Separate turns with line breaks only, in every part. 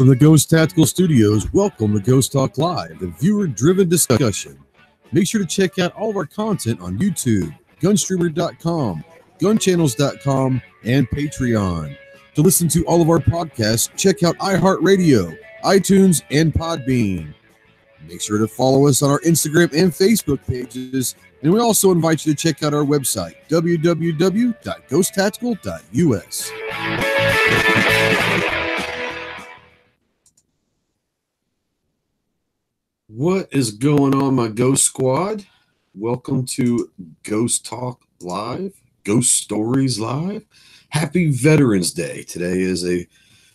From the Ghost Tactical Studios, welcome to Ghost Talk Live, the viewer-driven discussion. Make sure to check out all of our content on YouTube, GunStreamer.com, GunChannels.com, and Patreon. To listen to all of our podcasts, check out iHeartRadio, iTunes, and PodBean. Make sure to follow us on our Instagram and Facebook pages, and we also invite you to check out our website, www.ghosttactical.us. What is going on, my Ghost Squad? Welcome to Ghost Talk Live, Ghost Stories Live. Happy Veterans Day. Today is a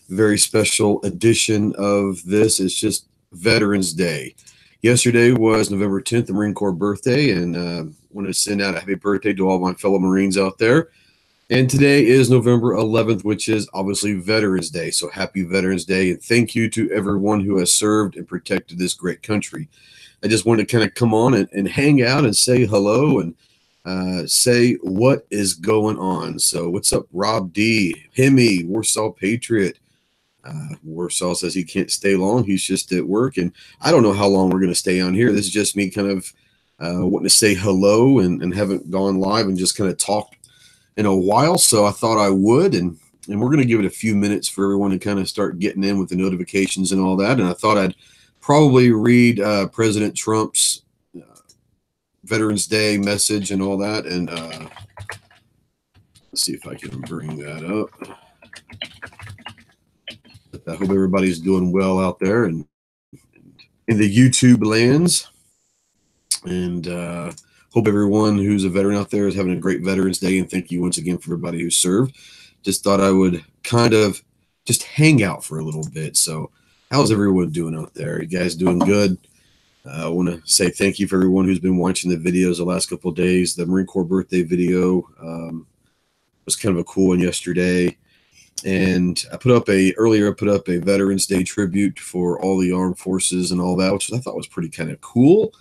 very special edition of this. It's just Veterans Day. Yesterday was November 10th, the Marine Corps birthday, and wanted to send out a happy birthday to all my fellow Marines out there. And today is November 11th, which is obviously Veterans Day. So happy Veterans Day, and thank you to everyone who has served and protected this great country. I just wanted to kind of come on and hang out and say hello and say what is going on. So what's up, Rob D, Hemi, Warsaw Patriot? Warsaw says he can't stay long. He's just at work, and I don't know how long we're going to stay on here. This is just me kind of wanting to say hello and haven't gone live and just kind of talked in a while, so I thought I would, and we're going to give it a few minutes for everyone to kind of start getting in with the notifications and all that. And I thought I'd probably read President Trump's Veterans Day message and all that, and let's see if I can bring that up. I hope everybody's doing well out there and in the YouTube lands, and hope everyone who's a veteran out there is having a great Veterans Day, and thank you once again for everybody who served. Just thought I would kind of just hang out for a little bit. So how's everyone doing out there? You guys doing good? I want to say thank you for everyone who's been watching the videos the last couple of days. The Marine Corps birthday video was kind of a cool one yesterday. And I put up a Veterans Day tribute for all the armed forces and all that, which I thought was pretty kind of cool.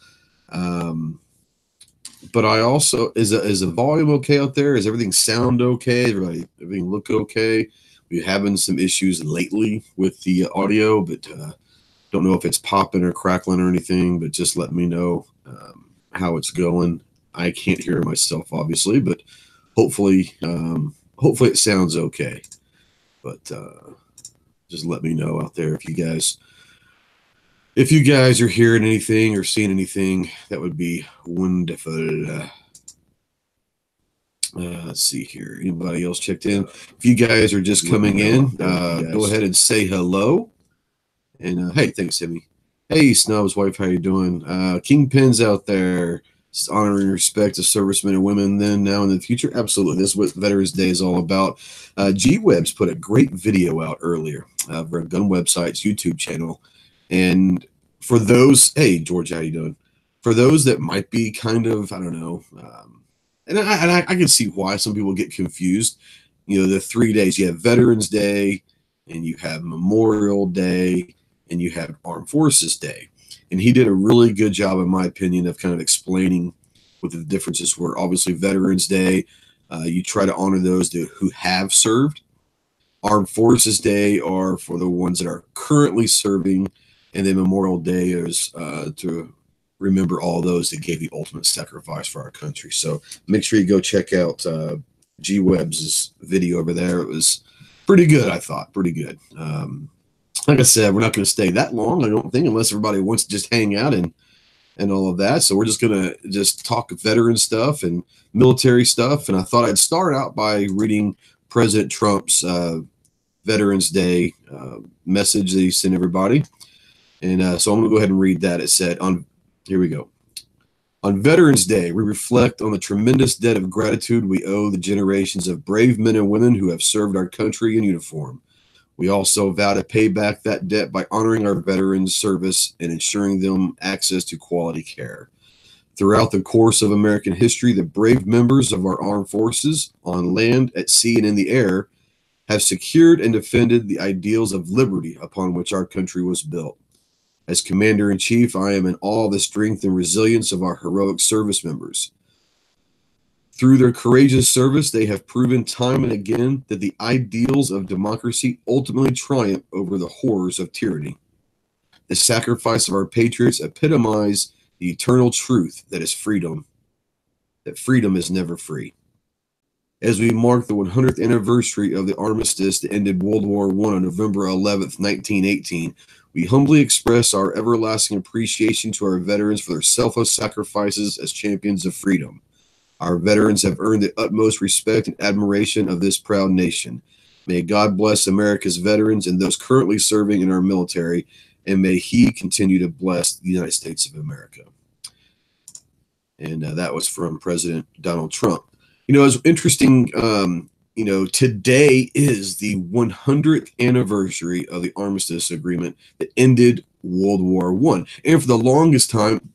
But I also, is the volume okay out there? Is everything sound okay? Everything look okay? We're having some issues lately with the audio, but don't know if it's popping or crackling or anything, but just let me know how it's going. I can't hear myself, obviously, but hopefully it sounds okay. But just let me know out there if you guys are hearing anything or seeing anything. That would be wonderful. Let's see here. Anybody else checked in? If you guys are just coming in, go ahead and say hello. And hey, thanks, Timmy. Hey, Snub's wife, how you doing? Kingpin's out there. Honoring and respect to servicemen and women then, now, and in the future. Absolutely. This is what Veterans Day is all about. G-Webs put a great video out earlier of our Gun Website's YouTube channel. And for those, hey, George, how you doing? For those that might be kind of, I don't know, and I can see why some people get confused. You know, the 3 days, you have Veterans Day, and you have Memorial Day, and you have Armed Forces Day. And he did a really good job, in my opinion, of kind of explaining what the differences were. Obviously, Veterans Day, you try to honor those who have served. Armed Forces Day are for the ones that are currently serving. And then Memorial Day is to remember all those that gave the ultimate sacrifice for our country. So make sure you go check out G-Webs' video over there. It was pretty good, I thought. Pretty good. Like I said, we're not going to stay that long, I don't think, unless everybody wants to just hang out and all of that. So we're just going to just talk veteran stuff and military stuff. And I thought I'd start out by reading President Trump's Veterans Day message that he sent everybody. And so I'm going to go ahead and read that. It said, here we go. On Veterans Day, we reflect on the tremendous debt of gratitude we owe the generations of brave men and women who have served our country in uniform. We also vow to pay back that debt by honoring our veterans' service and ensuring them access to quality care. Throughout the course of American history, the brave members of our armed forces, on land, at sea, and in the air, have secured and defended the ideals of liberty upon which our country was built. As Commander-in-Chief, I am in awe of the strength and resilience of our heroic service members. Through their courageous service, they have proven time and again that the ideals of democracy ultimately triumph over the horrors of tyranny. The sacrifice of our patriots epitomize the eternal truth that is freedom, that freedom is never free. As we mark the 100th anniversary of the armistice that ended World War I on November 11th, 1918, we humbly express our everlasting appreciation to our veterans for their selfless sacrifices as champions of freedom. Our veterans have earned the utmost respect and admiration of this proud nation. May God bless America's veterans and those currently serving in our military, and may He continue to bless the United States of America. And that was from President Donald Trump. You know, it's interesting, you know, today is the 100th anniversary of the Armistice Agreement that ended World War I. And for the longest time,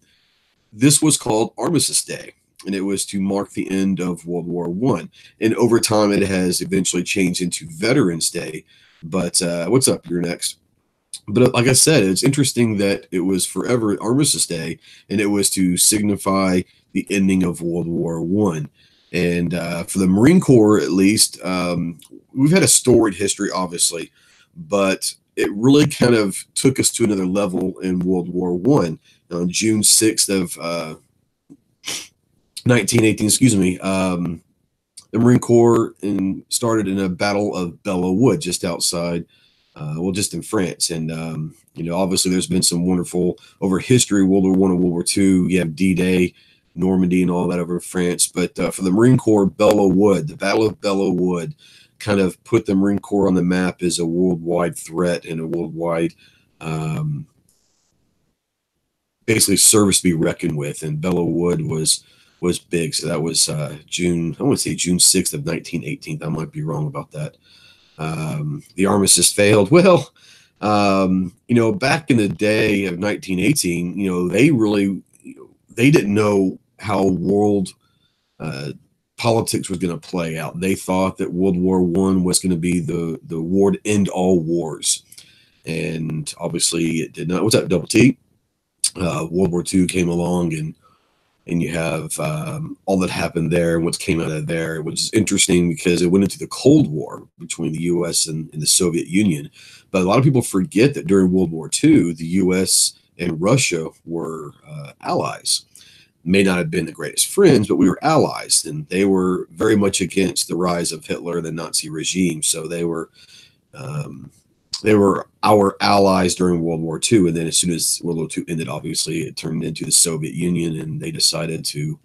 this was called Armistice Day, and it was to mark the end of World War I. And over time, it has eventually changed into Veterans Day. But what's up? You're next. But like I said, it's interesting that it was forever Armistice Day, and it was to signify the ending of World War I. And for the Marine Corps, at least, we've had a storied history, obviously, but it really kind of took us to another level in World War I. On June 6th of 1918, excuse me, the Marine Corps started in a battle of Belleau Wood, just outside, well, just in France. And, you know, obviously there's been some wonderful, over history, World War I and World War II, you have D-Day, Normandy and all that over France. But for the Marine Corps, Belleau Wood, the Battle of Belleau Wood kind of put the Marine Corps on the map as a worldwide threat and a worldwide basically service to be reckoned with. And Belleau Wood was big. So that was June 6th of 1918. I might be wrong about that. The armistice failed. Well, you know, back in the day of 1918, you know, they didn't know how world politics was going to play out. They thought that World War I was going to be the war to end all wars. And obviously it did not. What's that, Double T? World War II came along, and you have all that happened there and what came out of there. It was interesting because it went into the Cold War between the U.S. and the Soviet Union. But a lot of people forget that during World War II, the U.S. and Russia were allies. May not have been the greatest friends, but we were allies, and they were very much against the rise of Hitler and the Nazi regime. So they were our allies during World War II. And then as soon as World War II ended, obviously it turned into the Soviet Union, and they decided to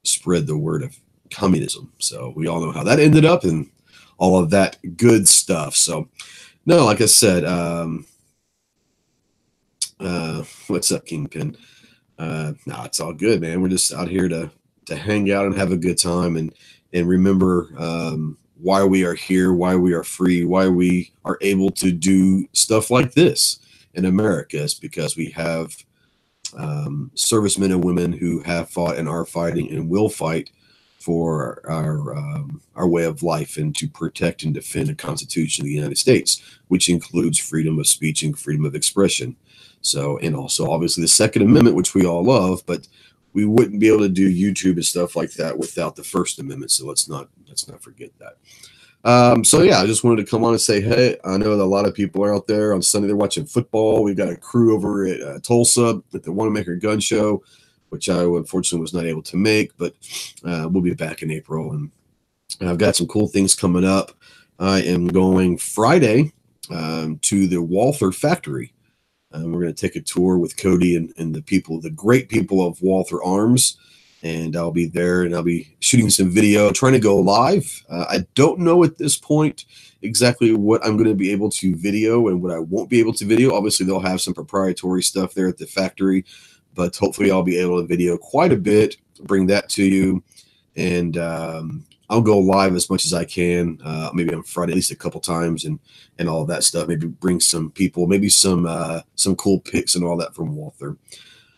spread the word of communism. So we all know how that ended up and all of that good stuff. So no, like I said, what's up, Kingpin? No, it's all good, man. We're just out here to hang out and have a good time and remember why we are here, why we are free, why we are able to do stuff like this in America. Is because we have servicemen and women who have fought and are fighting and will fight for our way of life and to protect and defend the Constitution of the United States, which includes freedom of speech and freedom of expression. So, and also obviously the Second Amendment, which we all love, but we wouldn't be able to do YouTube and stuff like that without the First Amendment. So let's not forget that. So yeah, I just wanted to come on and say, hey, I know that a lot of people are out there on Sunday. They're watching football. We've got a crew over at Tulsa at the Wanamaker Gun Show, which I unfortunately was not able to make, but we'll be back in April. And I've got some cool things coming up. I am going Friday to the Walther factory. We're going to take a tour with Cody and the great people of Walther Arms. And I'll be there and I'll be shooting some video, trying to go live. I don't know at this point exactly what I'm going to be able to video and what I won't be able to video. Obviously, they'll have some proprietary stuff there at the factory, but hopefully I'll be able to video quite a bit, bring that to you. And I'll go live as much as I can, maybe on Friday, at least a couple times and all of that stuff. Maybe bring some people, maybe some cool pics and all that from Walther.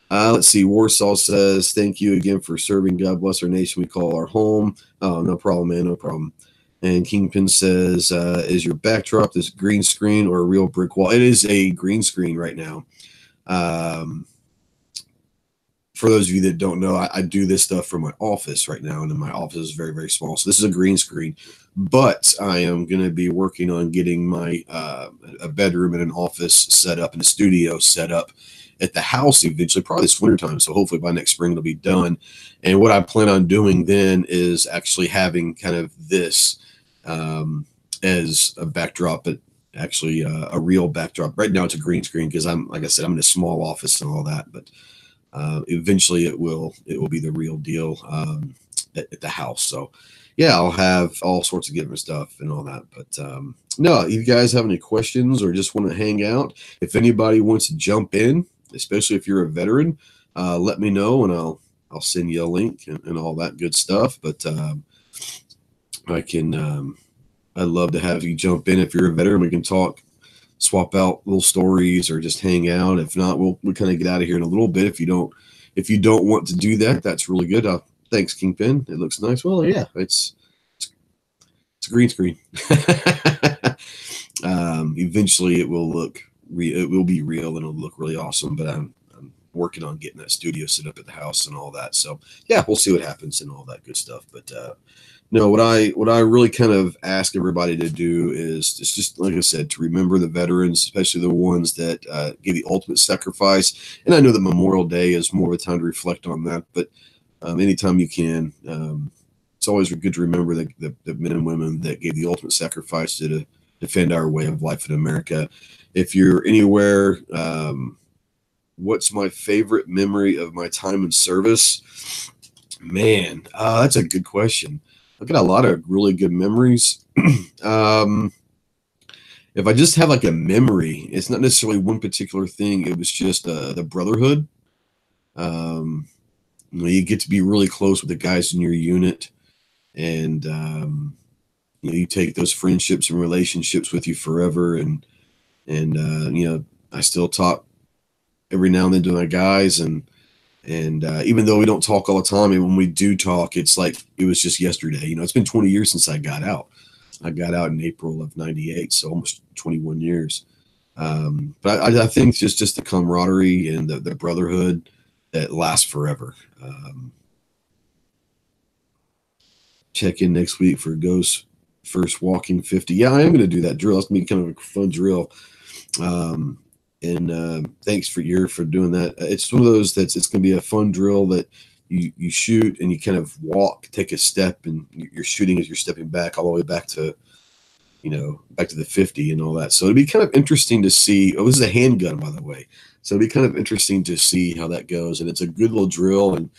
Let's see. Warsaw says, thank you again for serving. God bless our nation we call our home. Oh, no problem, man. No problem. And Kingpin says, is your backdrop this green screen or a real brick wall? It is a green screen right now. for those of you that don't know, I do this stuff from my office right now, and my office is very, very small. So this is a green screen, but I am going to be working on getting my a bedroom and an office set up and a studio set up at the house eventually, probably this winter time. So hopefully by next spring it'll be done. And what I plan on doing then is actually having kind of this as a backdrop, but actually a real backdrop. Right now it's a green screen because like I said, I'm in a small office and all that, but eventually it will be the real deal at the house. So yeah, I'll have all sorts of different stuff and all that. But no, if you guys have any questions or just want to hang out, if anybody wants to jump in, especially if you're a veteran, let me know and I'll send you a link and all that good stuff. But I'd love to have you jump in if you're a veteran. We can talk, swap out little stories, or just hang out. If not, we'll kind of get out of here in a little bit. If you don't want to do that, that's really good. Thanks, Kingpin. It looks nice. Well, yeah, it's a green screen. Eventually, it will be real and it'll look really awesome. But I'm working on getting that studio set up at the house and all that. So yeah, we'll see what happens and all that good stuff. But no, what I really kind of ask everybody to do is just like I said, to remember the veterans, especially the ones that gave the ultimate sacrifice. And I know that Memorial Day is more of a time to reflect on that, but anytime you can, it's always good to remember the men and women that gave the ultimate sacrifice to defend our way of life in America. If you're anywhere, what's my favorite memory of my time in service? Man, that's a good question. I've got a lot of really good memories. If I just have like a memory, it's not necessarily one particular thing. It was just the brotherhood. You get to be really close with the guys in your unit, and you take those friendships and relationships with you forever. And I still talk every now and then to my guys, and even though we don't talk all the time, and when we do talk, it's like it was just yesterday. It's been 20 years since I got out. I got out in April of '98, so almost 21 years. But I think just the camaraderie and the brotherhood that lasts forever. Check in next week for Ghost first walking 50. Yeah, I am going to do that drill. It's going to be kind of a fun drill. And thanks for doing that. It's one of those it's going to be a fun drill that you shoot and you kind of walk, take a step, and you're shooting as you're stepping back all the way back to the 50 and all that. So it'd be kind of interesting to see. Oh, this is a handgun, by the way. So it'd be kind of interesting to see how that goes. And it's a good little drill, and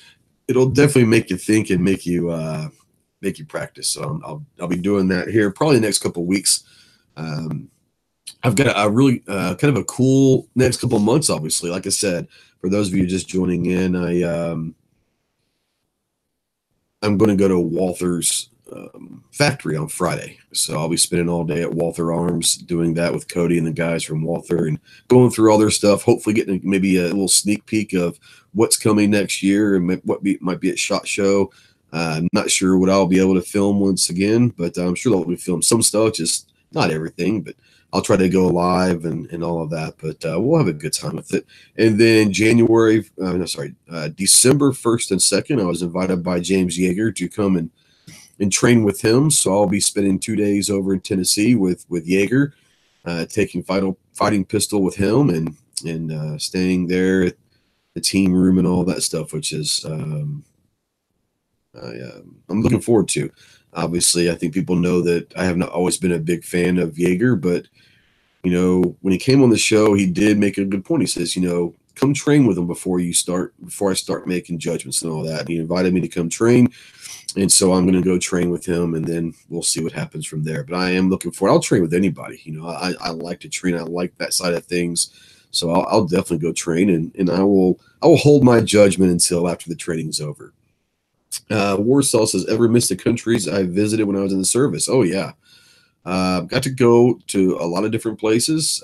it'll definitely make you think and make you practice. So I'll be doing that here probably the next couple of weeks. I've got a really kind of a cool next couple of months, obviously. Like I said, for those of you just joining in, I'm going to go to Walther's factory on Friday. So I'll be spending all day at Walther Arms doing that with Cody and the guys from Walther and going through all their stuff, hopefully getting maybe a little sneak peek of what's coming next year and what might be at SHOT Show. I'm not sure what I'll be able to film once again, but I'm sure they'll be filming some stuff, just not everything, but I'll try to go live and all of that, but we'll have a good time with it. And then December 1st and 2nd, I was invited by James Yeager to come and train with him. So I'll be spending 2 days over in Tennessee with Yeager, taking fighting pistol with him and staying there at the team room and all that stuff, which is I'm looking forward to. Obviously, I think people know that I have not always been a big fan of Yeager, but when he came on the show, he did make a good point. He says, come train with him before I start making judgments and all that. And he invited me to come train. And so I'm going to go train with him, and then we'll see what happens from there. But I am looking forward. I'll train with anybody. I like to train. I like that side of things. So I'll definitely go train, and I will hold my judgment until after the training's over. Warsaw says, ever missed the countries I visited when I was in the service? Oh, yeah. Got to go to a lot of different places.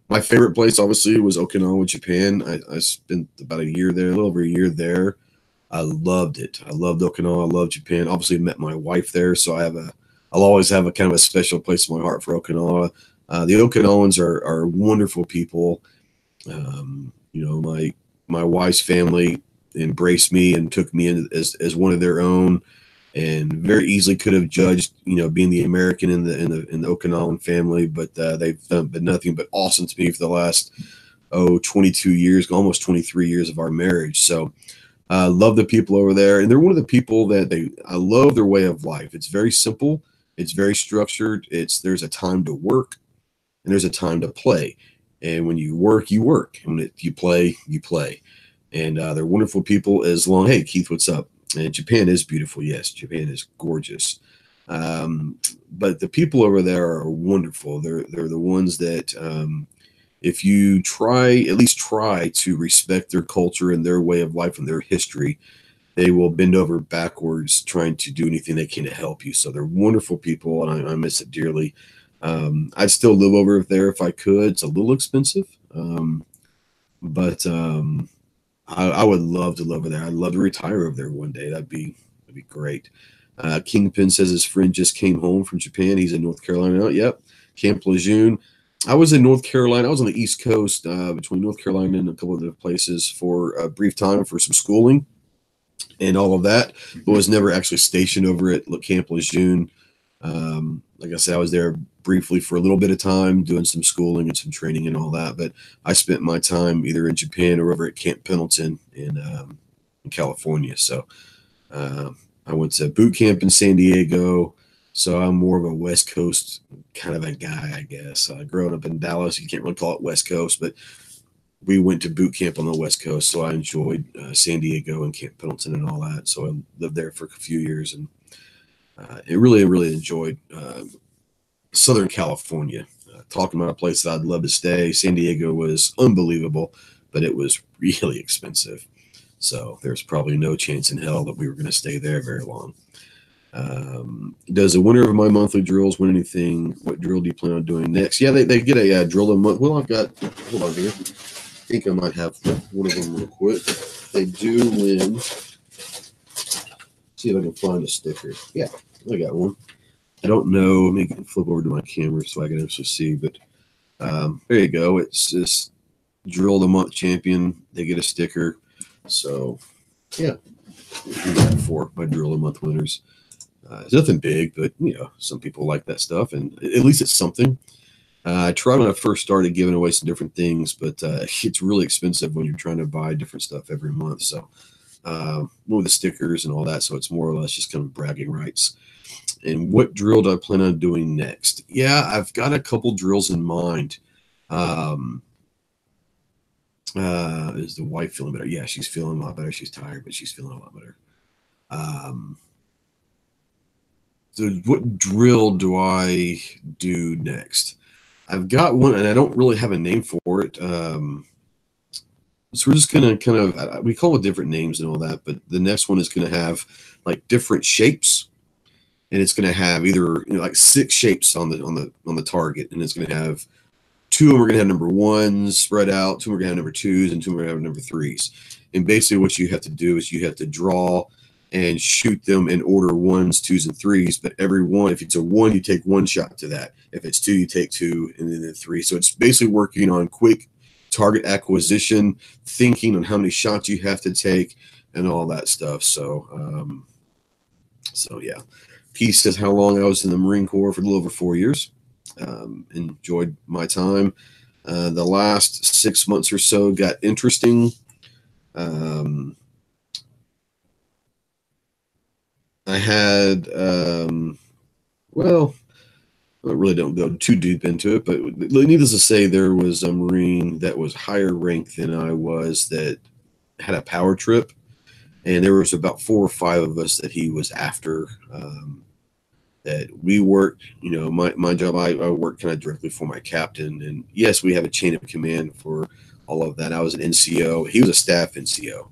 My favorite place, obviously, was Okinawa, Japan. I spent about a year there, a little over a year there. I loved it. I loved Okinawa. I loved Japan. Obviously, met my wife there, so I'll always have a kind of a special place in my heart for Okinawa. The Okinawans are wonderful people. My my wife's family embraced me and took me in as one of their own, and very easily could have judged, being the American in the Okinawan family, but they've been nothing but awesome to me for the last 22 years, almost 23 years of our marriage. So I love the people over there, and they're one of the people that I love their way of life. It's very simple, it's very structured. There's a time to work and there's a time to play, and when you work, you work, and when you play, you play. And they're wonderful people. Hey Keith, what's up? And Japan is beautiful. Yes, Japan is gorgeous. But the people over there are wonderful. They're the ones that, if you at least try to respect their culture and their way of life and their history, they will bend over backwards trying to do anything they can to help you. So they're wonderful people, and I miss it dearly. I'd still live over there if I could. It's a little expensive, but I would love to live over there. I'd love to retire over there one day. That'd be great. Kingpin says his friend just came home from Japan. He's in North Carolina. Yep, Camp Lejeune. I was in North Carolina. I was on the East Coast, between North Carolina and a couple of other places for a brief time for some schooling and all of that, but was never actually stationed over at Camp Lejeune. Like I said, I was there briefly for a little bit of time doing some schooling and some training and all that, but I spent my time either in Japan or over at Camp Pendleton in California. So I went to boot camp in San Diego, so I'm more of a West Coast kind of a guy, I guess. Growing up in Dallas, you can't really call it West Coast, but we went to boot camp on the West Coast, so I enjoyed San Diego and Camp Pendleton and all that. So I lived there for a few years, and I really enjoyed Southern California. Talking about a place that I'd love to stay, San Diego was unbelievable, but it was really expensive. So there's probably no chance in hell that we were going to stay there very long. Does the winner of my monthly drills win anything? What drill do you plan on doing next? Yeah, they get a drill a month. Well, hold on here. I think I might have one of them real quick. They do win. See if I can find a sticker. Yeah, I got one. I don't know. Let me flip over to my camera so I can actually see. But there you go. It's this drill of the month champion. They get a sticker. So yeah, do that for my drill of the month winners. It's nothing big, but some people like that stuff, and at least it's something. I tried when I first started giving away some different things, but it's really expensive when you're trying to buy different stuff every month. So more the stickers and all that. So it's more or less just kind of bragging rights. And what drill do I plan on doing next? Yeah, I've got a couple drills in mind. Is the wife feeling better? Yeah, she's feeling a lot better. She's tired, but she's feeling a lot better. So what drill do I do next? I've got one, and I don't really have a name for it. So we're just going to we call it different names and all that, but the next one is going to have like different shapes, and it's going to have either like 6 shapes on the target, and it's going to have 2 of them are going to have number 1s spread out, 2 are going to have number 2s, and 2 are going to have number 3s. And basically what you have to do is you have to draw and shoot them in order 1s, 2s, and 3s. But every one, if it's a 1, you take 1 shot to that. If it's 2, you take 2, and then 3. So it's basically working on quick target acquisition, thinking on how many shots you have to take, and all that stuff. So, yeah. He says how long I was in the Marine Corps for a little over 4 years. Enjoyed my time. The last 6 months or so got interesting. I had, well, I really don't go too deep into it, but needless to say, there was a Marine that was higher ranked than I was that had a power trip, and there was about 4 or 5 of us that he was after. That we worked, my job, I worked kind of directly for my captain, and yes, we have a chain of command for all of that. I was an NCO. He was a staff NCO.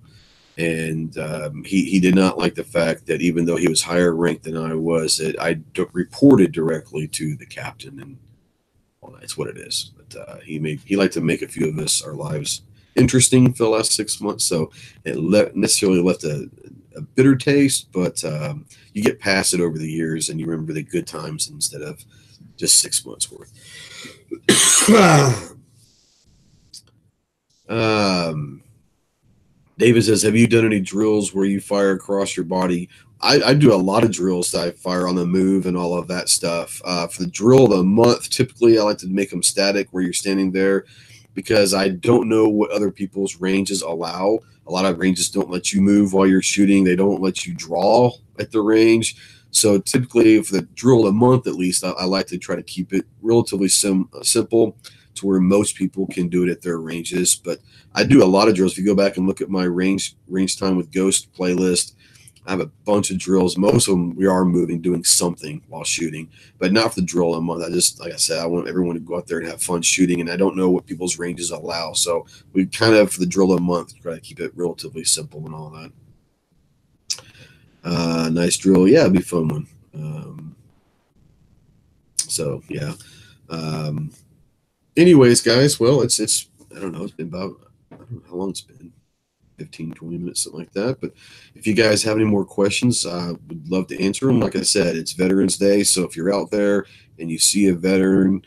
And he did not like the fact that even though he was higher ranked than I was, that I reported directly to the captain, and well, that's what it is. But he liked to make a few of us, our lives, interesting for the last 6 months. So it necessarily left a bitter taste, but you get past it over the years, and you remember the good times instead of just 6 months worth. David says, have you done any drills where you fire across your body? I do a lot of drills that I fire on the move and all of that stuff. For the drill of the month, typically I like to make them static where you're standing there, because I don't know what other people's ranges allow. A lot of ranges don't let you move while you're shooting. They don't let you draw at the range. So typically for the drill of the month, at least, I like to try to keep it relatively simple to where most people can do it at their ranges. But I do a lot of drills. If you go back and look at my range time with Ghost playlist, I have a bunch of drills. Most of them we are moving, doing something while shooting, but not for the drill of the month. I just, like I said, I want everyone to go out there and have fun shooting, and I don't know what people's ranges allow. So we kind of, for the drill of the month, try to keep it relatively simple and all that. Nice drill. Yeah, it'd be a fun one. So yeah. Anyways, guys, well, it's I don't know, it's been about, I don't know how long it's been, 15, 20 minutes, something like that. But if you guys have any more questions, I would love to answer them. Like I said, it's Veterans Day, so if you're out there and you see a veteran,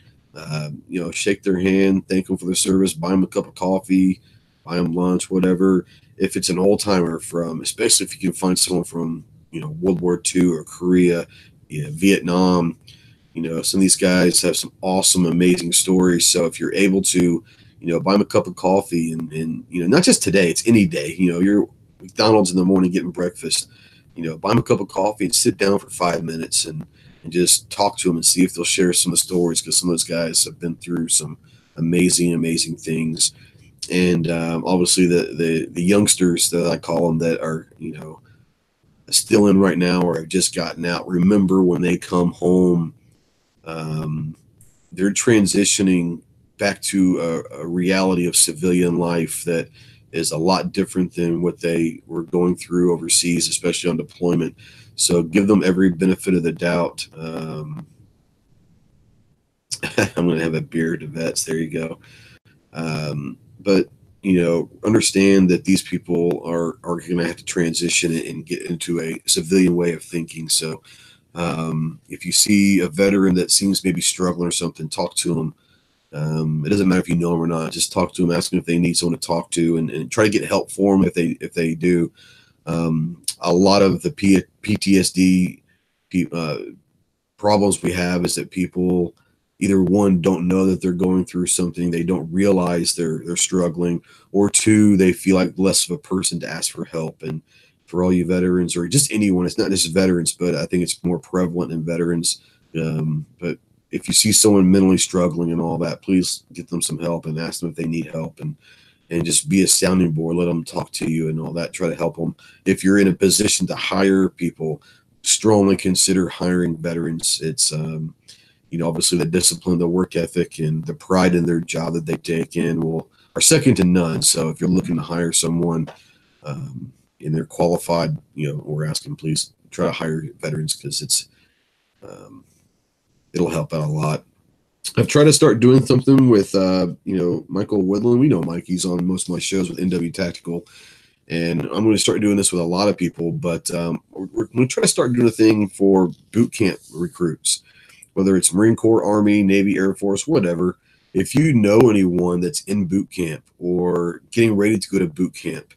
shake their hand, thank them for their service, buy them a cup of coffee, buy them lunch, whatever. If it's an old timer especially if you can find someone from, World War II or Korea, Vietnam, some of these guys have some awesome, amazing stories. So if you're able to, buy them a cup of coffee and not just today, it's any day, you're McDonald's in the morning getting breakfast, buy them a cup of coffee and sit down for 5 minutes and just talk to them and see if they'll share some of the stories, because some of those guys have been through some amazing, amazing things. And obviously the youngsters that I call them that are, still in right now or have just gotten out, remember when they come home, they're transitioning back to a reality of civilian life that is a lot different than what they were going through overseas, especially on deployment. So give them every benefit of the doubt. I'm going to have a beer to vets. There you go. But understand that these people are going to have to transition and get into a civilian way of thinking. So if you see a veteran that seems maybe struggling or something, talk to them. It doesn't matter if you know them or not. Just talk to them, ask them if they need someone to talk to, and try to get help for them if they do. A lot of the PTSD problems we have is that people either, one, don't know that they're going through something, they don't realize they're struggling, or two, they feel like less of a person to ask for help. And for all you veterans, or just anyone, it's not just veterans, but I think it's more prevalent in veterans. But if you see someone mentally struggling and all that, please get them some help and ask them if they need help, and just be a sounding board. Let them talk to you and all that. Try to help them. If you're in a position to hire people, strongly consider hiring veterans. It's obviously the discipline, the work ethic, and the pride in their job that they take in are second to none. So if you're looking to hire someone and they're qualified, we're asking, please try to hire veterans, because it'll help out a lot. I've tried to start doing something with Michael Woodland. We know Mike, he's on most of my shows with NW Tactical, and I'm going to start doing this with a lot of people. But we're going to try to start doing a thing for boot camp recruits, whether it's Marine Corps, Army, Navy, Air Force, whatever. If you know anyone that's in boot camp or getting ready to go to boot camp,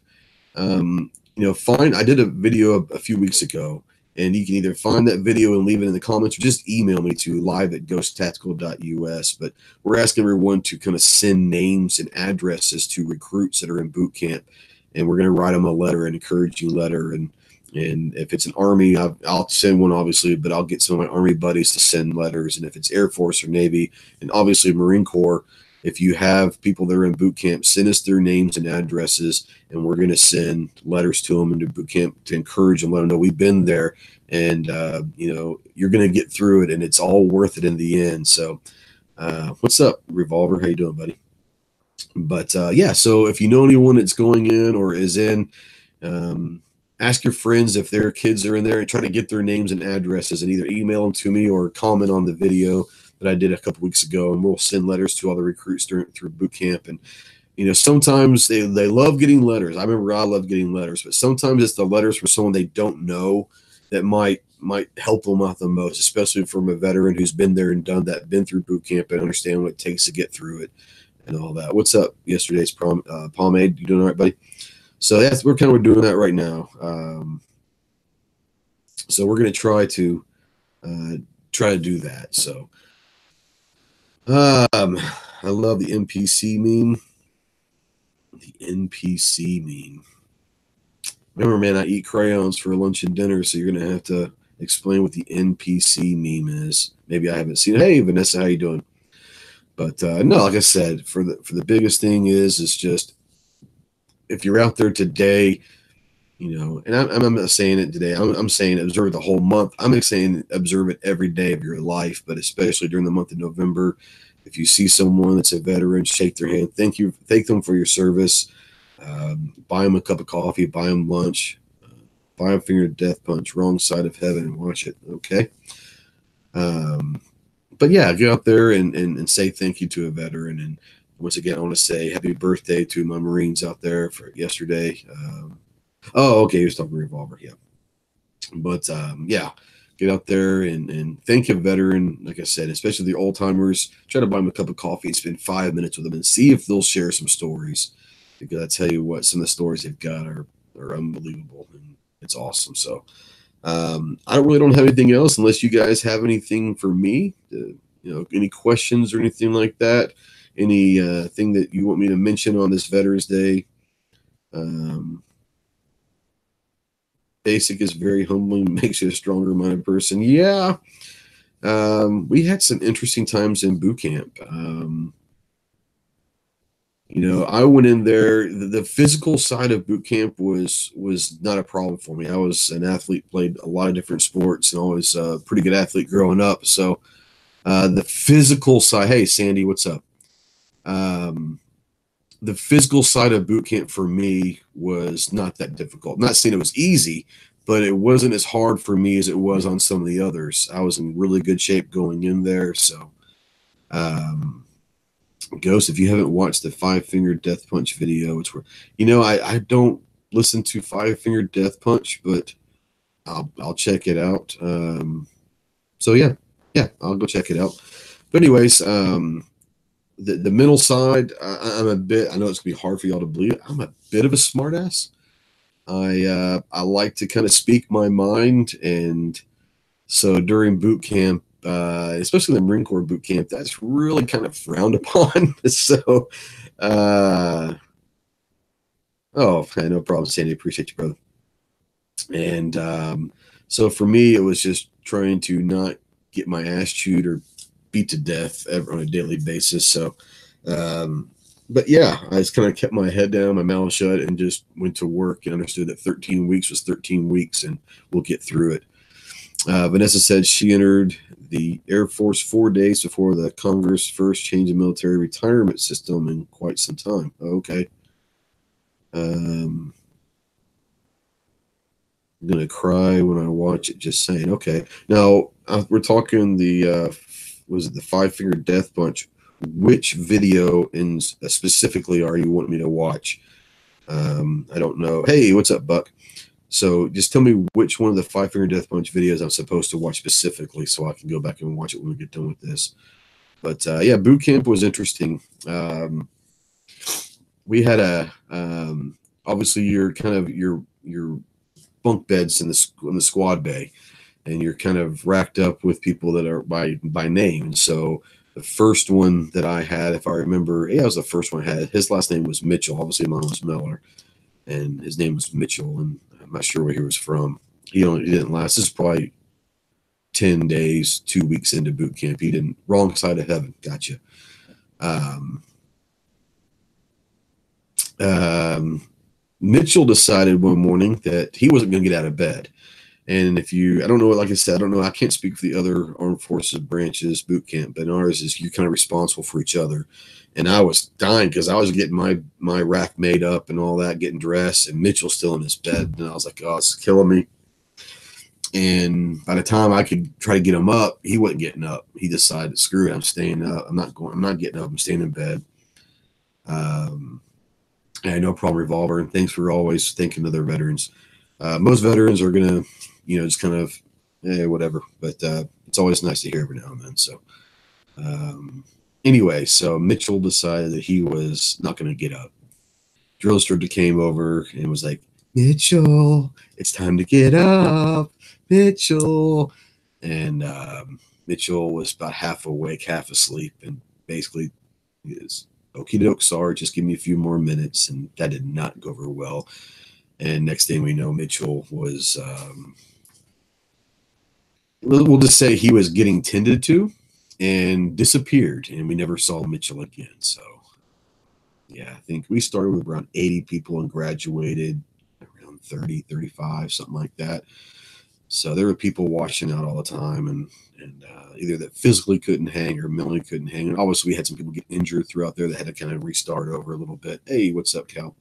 I did a video a few weeks ago, and you can either find that video and leave it in the comments, or just email me to live@ghosttactical.us. But we're asking everyone to kind of send names and addresses to recruits that are in boot camp, and we're going to write them a letter, an encouraging letter. And if it's an Army, I'll send one, obviously, but I'll get some of my Army buddies to send letters. And if it's Air Force or Navy, and obviously Marine Corps, if you have people that are in boot camp, send us their names and addresses, and we're going to send letters to them into boot camp to encourage them, let them know we've been there, and you're going to get through it, and it's all worth it in the end. So what's up, Revolver? How you doing, buddy? But yeah, so if you know anyone that's going in or is in, ask your friends if their kids are in there, and try to get their names and addresses, and either email them to me or comment on the video that I did a couple weeks ago, and we'll send letters to all the recruits through boot camp. And sometimes they love getting letters. I remember I loved getting letters, but sometimes it's the letters from someone they don't know that might help them out the most, especially from a veteran who's been there and done that, been through boot camp, and understand what it takes to get through it and all that. What's up, yesterday's pomade? You doing all right, buddy? So we're kind of doing that right now. So we're going to try to do that. So I love the NPC meme. The NPC meme. Remember, man, I eat crayons for lunch and dinner, so you're going to have to explain what the NPC meme is. Maybe I haven't seen it. Hey, Vanessa, how you doing? But no, like I said, for the biggest thing is just if you're out there today, you know, and I'm not saying it today. I'm saying observe the whole month. I'm saying observe it every day of your life, but especially during the month of November. If you see someone that's a veteran, shake their hand. Thank them for your service. Buy them a cup of coffee. Buy them lunch. Buy them Finger Death Punch. Wrong Side of Heaven and watch it. Okay. But yeah, get out there and say thank you to a veteran. And once again, I want to say happy birthday to my Marines out there for yesterday. Oh, okay. He was talking revolver. Yeah. But yeah, get out there and thank a veteran. Like I said, especially the old timers, try to buy them a cup of coffee and spend 5 minutes with them and see if they'll share some stories. Because I tell you what, some of the stories they've got are unbelievable and it's awesome. So I really don't have anything else unless you guys have anything for me, any questions or anything like that. Any thing that you want me to mention on this Veterans Day. Basic is very humbling, makes you a stronger minded person. Yeah. We had some interesting times in boot camp. I went in there. The physical side of boot camp was not a problem for me. I was an athlete, played a lot of different sports, and always a pretty good athlete growing up. So the physical side, hey, Sandy, what's up? The physical side of boot camp for me was not that difficult. I'm not saying it was easy, but it wasn't as hard for me as it was on some of the others. I was in really good shape going in there. So, Ghost, if you haven't watched the 5-Finger Death Punch video, it's where, I don't listen to 5-Finger Death Punch, but I'll check it out. So yeah, I'll go check it out. But anyways, the mental side, I'm a bit, I know it's gonna be hard for y'all to believe, I'm a bit of a smartass. I like to kind of speak my mind, and so during boot camp, especially the Marine Corps boot camp, that's really kind of frowned upon. So, oh, no problem, Sandy. Appreciate you, brother. And so for me, it was just trying to not get my ass chewed or beat to death on a daily basis. So, but yeah, I just kind of kept my head down, my mouth shut, and just went to work and understood that 13 weeks was 13 weeks, and we'll get through it. Vanessa said she entered the Air Force 4 days before the Congress first changed the military retirement system in quite some time. Okay. I'm going to cry when I watch it, just saying. Okay. Now, we're talking was it the 5-Finger Death Punch? Which video specifically are you wanting me to watch? I don't know. Hey, what's up, Buck? So just tell me which one of the 5-Finger Death Punch videos I'm supposed to watch specifically so I can go back and watch it when we get done with this. But yeah, boot camp was interesting. We had obviously your bunk beds in the squad bay, and you're kind of racked up with people that are by name. And so the first one that I had, if I remember, it was the first one I had. His last name was Mitchell. Obviously, mine was Miller, and his name was Mitchell. And I'm not sure where he was from. He didn't last. This is probably 10 days, 2 weeks into boot camp. He didn't. Wrong Side of Heaven. Gotcha. Mitchell decided one morning that he wasn't going to get out of bed. And I don't know, like I said, I don't know, I can't speak for the other armed forces branches boot camp, but ours is you're kind of responsible for each other. And I was dying because I was getting my rack made up and all that, getting dressed, and Mitchell's still in his bed. And I was like, oh, it's killing me. And by the time I could try to get him up, he wasn't getting up. He decided, screw it, I'm staying up. I'm not getting up. I'm staying in bed. I had no problem, Revolver, and thanks for always thinking of their veterans. Most veterans are going to, just kind of, whatever. But it's always nice to hear every now and then. So anyway, so Mitchell decided that he was not going to get up. drill instructor came over and was like, Mitchell, it's time to get up, Mitchell. And Mitchell was about half awake, half asleep, and basically is okie doke, Sarge, just give me a few more minutes. And that did not go over well. And next thing we know, Mitchell was, we'll just say he was getting tended to and disappeared, and we never saw Mitchell again. So, yeah, I think we started with around 80 people and graduated around 30, 35, something like that. So there were people washing out all the time, and either that physically couldn't hang or mentally couldn't hang. And obviously, we had some people get injured throughout there that had to kind of restart over a little bit. Hey, what's up, Cal?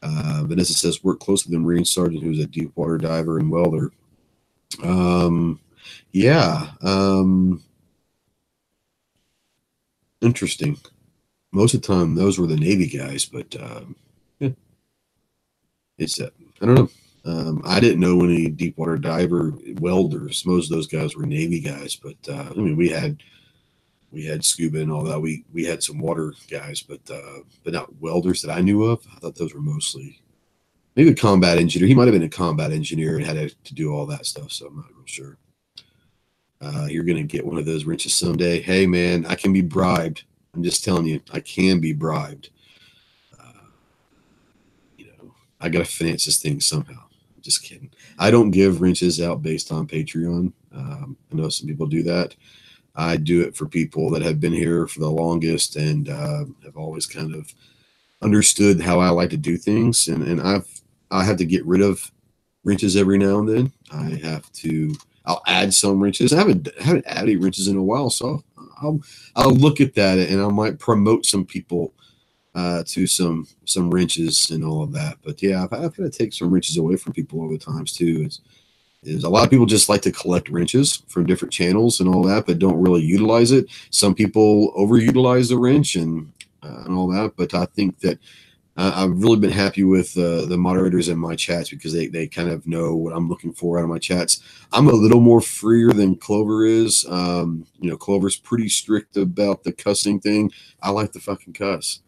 Vanessa says, work closely with the Marine Sergeant, who's a deep water diver and welder. Yeah. Interesting. Most of the time, those were the Navy guys, but yeah, it's I don't know. I didn't know any deep water diver welders. Most of those guys were Navy guys, but I mean, we had scuba and all that. We had some water guys, but not welders that I knew of. I thought those were mostly maybe a combat engineer. He might have been a combat engineer and had to do all that stuff. So I'm not real sure. You're gonna get one of those wrenches someday. Hey man, I can be bribed. I'm just telling you, I can be bribed. I gotta finance this thing somehow. I'm just kidding. I don't give wrenches out based on Patreon. I know some people do that. I do it for people that have been here for the longest and have always kind of understood how I like to do things. And I have to get rid of wrenches every now and then. I'll add some wrenches. I haven't added any wrenches in a while, so I'll look at that and I might promote some people to some wrenches and all of that. But yeah, I've had to take some wrenches away from people over the times too. Is a lot of people just like to collect wrenches from different channels and all that, but don't really utilize it. Some people overutilize the wrench and all that. But I think that I've really been happy with the moderators in my chats because they kind of know what I'm looking for out of my chats. I'm a little more freer than Clover is. Clover's pretty strict about the cussing thing. I like to fucking cuss.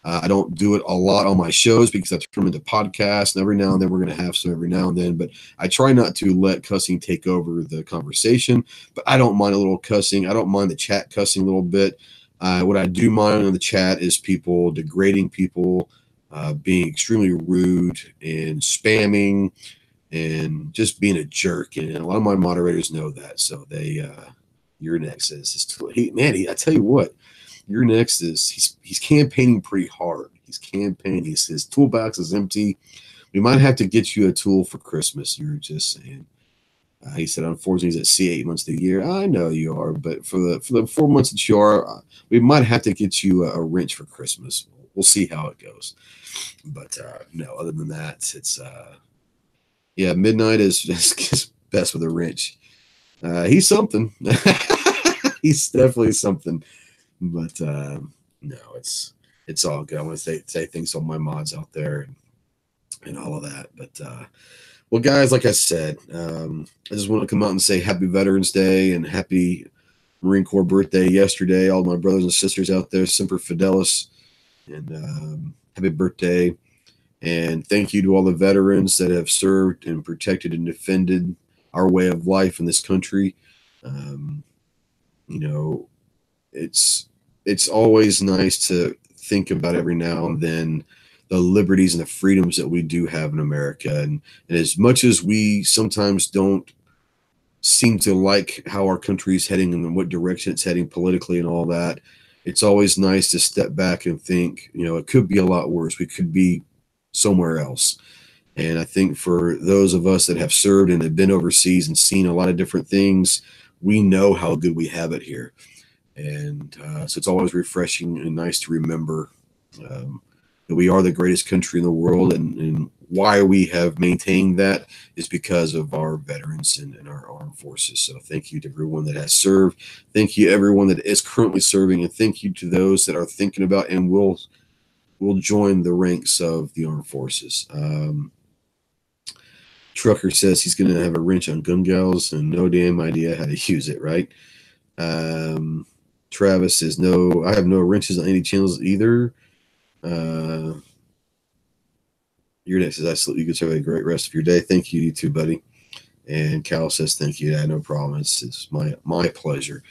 I don't do it a lot on my shows because I turn them into podcasts, and every now and then we're going to have some every now and then, but I try not to let cussing take over the conversation, but I don't mind a little cussing. I don't mind the chat cussing a little bit. What I do mind in the chat is people degrading people, being extremely rude and spamming and just being a jerk. And a lot of my moderators know that. So your next is, I tell you what, your next is he's campaigning pretty hard. He's campaigning. His toolbox is empty. We might have to get you a tool for Christmas. You're just saying. He said, unfortunately, he's at sea 8 months of the year. I know you are, but for the 4 months that you are, we might have to get you a wrench for Christmas. We'll see how it goes. But no, other than that, it's Midnight is best with a wrench. He's something. He's definitely something. But no, it's all good. I want to say thanks to all my mods out there and all of that. But well, guys, like I said, I just want to come out and say Happy Veterans Day and Happy Marine Corps birthday yesterday. All my brothers and sisters out there, Semper Fidelis, and happy birthday. And thank you to all the veterans that have served and protected and defended our way of life in this country. It's always nice to think about every now and then the liberties and the freedoms that we do have in America. And as much as we sometimes don't seem to like how our country is heading and what direction it's heading politically and all that, it's always nice to step back and think, it could be a lot worse. We could be somewhere else. And I think for those of us that have served and have been overseas and seen a lot of different things, we know how good we have it here. And so it's always refreshing and nice to remember that we are the greatest country in the world. And why we have maintained that is because of our veterans and our armed forces. So thank you to everyone that has served. Thank you to everyone that is currently serving. And thank you to those that are thinking about and will join the ranks of the armed forces. Trucker says he's going to have a wrench on gun gals and no damn idea how to use it, right? Travis says, no, I have no wrenches on any channels either. Your day says, absolutely. You guys have a great rest of your day. Thank you, you too, buddy. And Cal says, thank you. Yeah, no problem. It's my pleasure.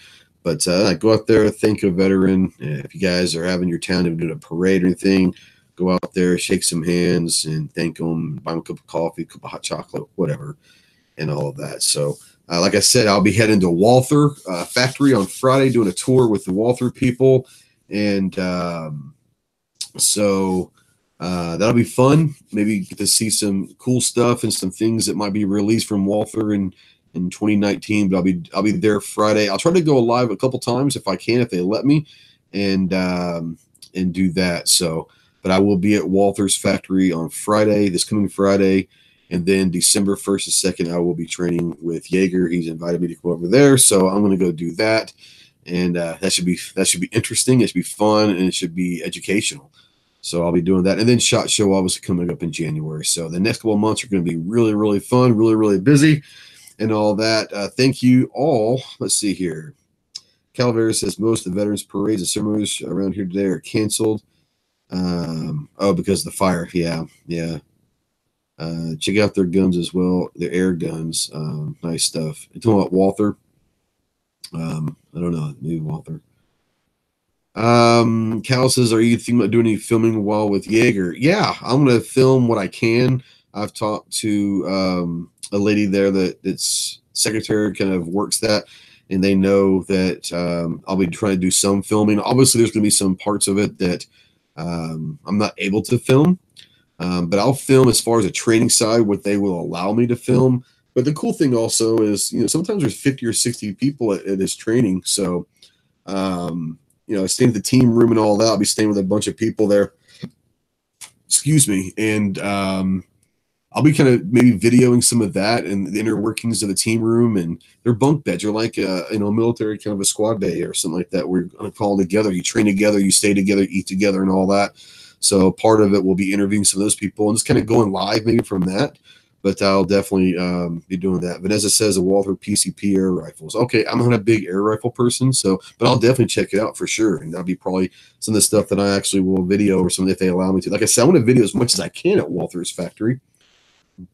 But go out there, thank a veteran. If you guys are having your town and doing a parade or anything, go out there, shake some hands, and thank them. Buy them a cup of coffee, a cup of hot chocolate, whatever, and all of that. So, like I said, I'll be heading to Walther Factory on Friday, doing a tour with the Walther people. And so that'll be fun. Maybe get to see some cool stuff and some things that might be released from Walther in 2019. But I'll be there Friday. I'll try to go live a couple times if I can, if they let me, and do that. So, but I will be at Walther's Factory on Friday, this coming Friday, and then December 1st and 2nd, I will be training with Jaeger. He's invited me to come over there, so I'm going to go do that, and that should be interesting. It should be fun, and it should be educational. So I'll be doing that. And then SHOT Show obviously coming up in January. So the next couple of months are going to be really, really fun, really, really busy and all that. Thank you all. Let's see here. Calavera says most of the veterans parades and ceremonies around here today are canceled. Because of the fire. Yeah. Check out their guns as well. Their air guns. Nice stuff. You talking about Walther? I don't know. Maybe Walther. Cal says, are you thinking about doing any filming while with Jaeger? Yeah, I'm going to film what I can. I've talked to a lady there that's secretary, kind of works that, and they know that I'll be trying to do some filming. Obviously, there's going to be some parts of it that I'm not able to film, but I'll film as far as the training side, what they will allow me to film. But the cool thing also is, sometimes there's 50 or 60 people at this training, so staying at the team room and all that. I'll be staying with a bunch of people there. Excuse me. And I'll be kind of maybe videoing some of that and the inner workings of the team room, and their bunk beds are like a military kind of a squad bay or something like that. We're going to call together. You train together, you stay together, eat together, and all that. So part of it will be interviewing some of those people and just kind of going live maybe from that. But I'll definitely be doing that. Vanessa says the Walther PCP air rifles. Okay, I'm not a big air rifle person, but I'll definitely check it out for sure. And that'll be probably some of the stuff that I actually will video or something if they allow me to. Like I said, I want to video as much as I can at Walther's Factory.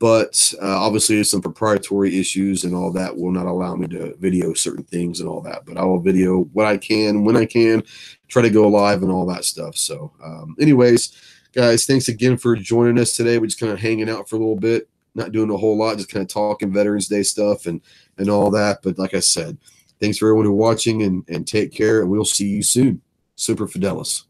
But obviously, there's some proprietary issues and all that will not allow me to video certain things and all that. But I will video what I can, when I can, try to go live and all that stuff. So anyways, guys, thanks again for joining us today. We're just kind of hanging out for a little bit. Not doing a whole lot, just kind of talking Veterans Day stuff and all that. But like I said, thanks for everyone who watching and take care, and we'll see you soon. Super Fidelis.